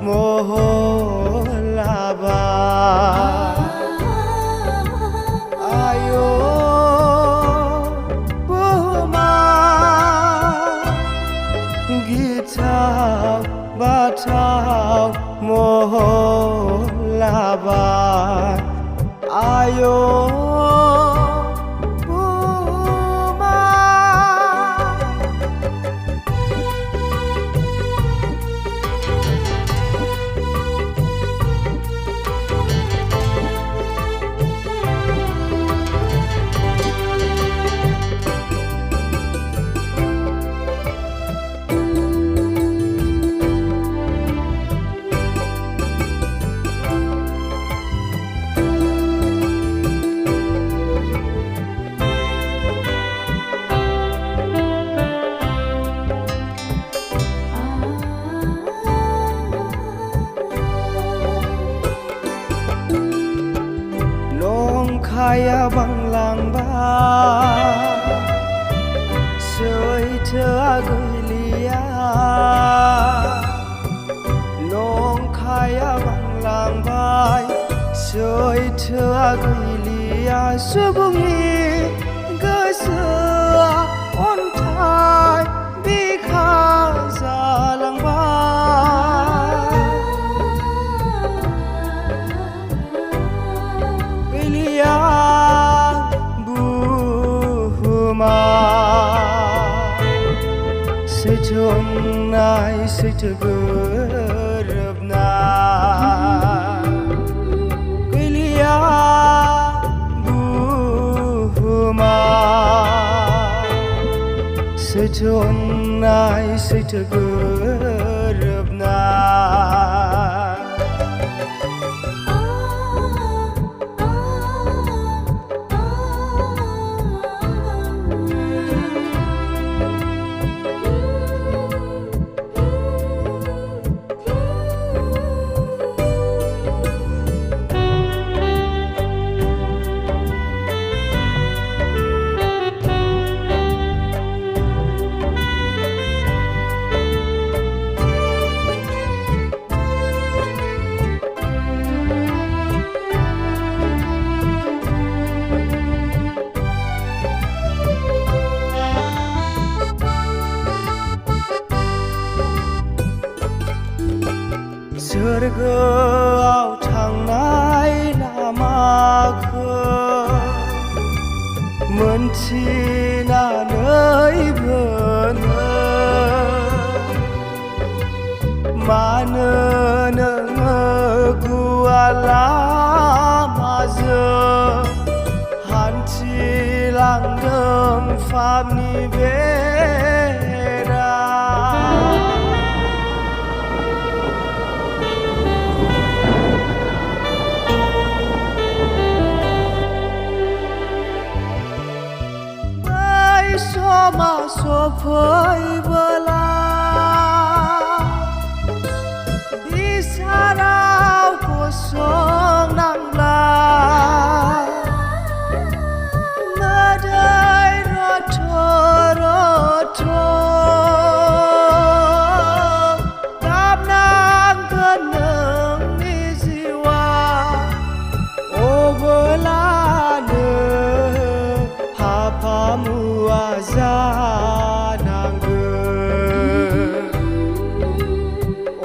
moholaba ayo buhuma gitau batau moholaba ayo kaya banglang ba soi thơ gửi lia nong kaya banglang ba soi thơ gửi lia subungi gasa on thai bi kha za lang ba Sejong nai setegerep na Kailia buhuma Sejong nai setegerep na Surgaयाव थांनाय लामाखौ मोनथिनानैबो मानो नोङो गुवार लामाजों हान्थिलांदों पापनि बेरा Soma sopaibola Disarau kosong nangla Madai roto-roto Kapnang keneng ni jiwa Obelane hapamu azananggeun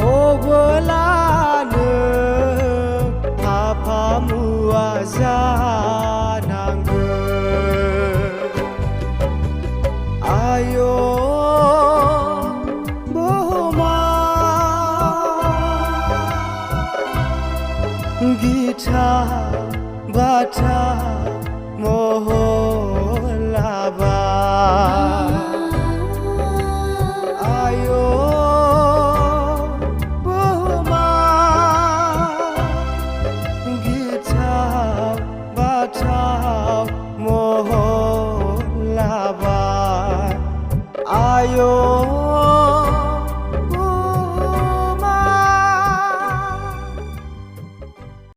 obelane hapamu azananggeun ayo buhuma gita bata moholaba ayo buhuma gita bata moholaba ayo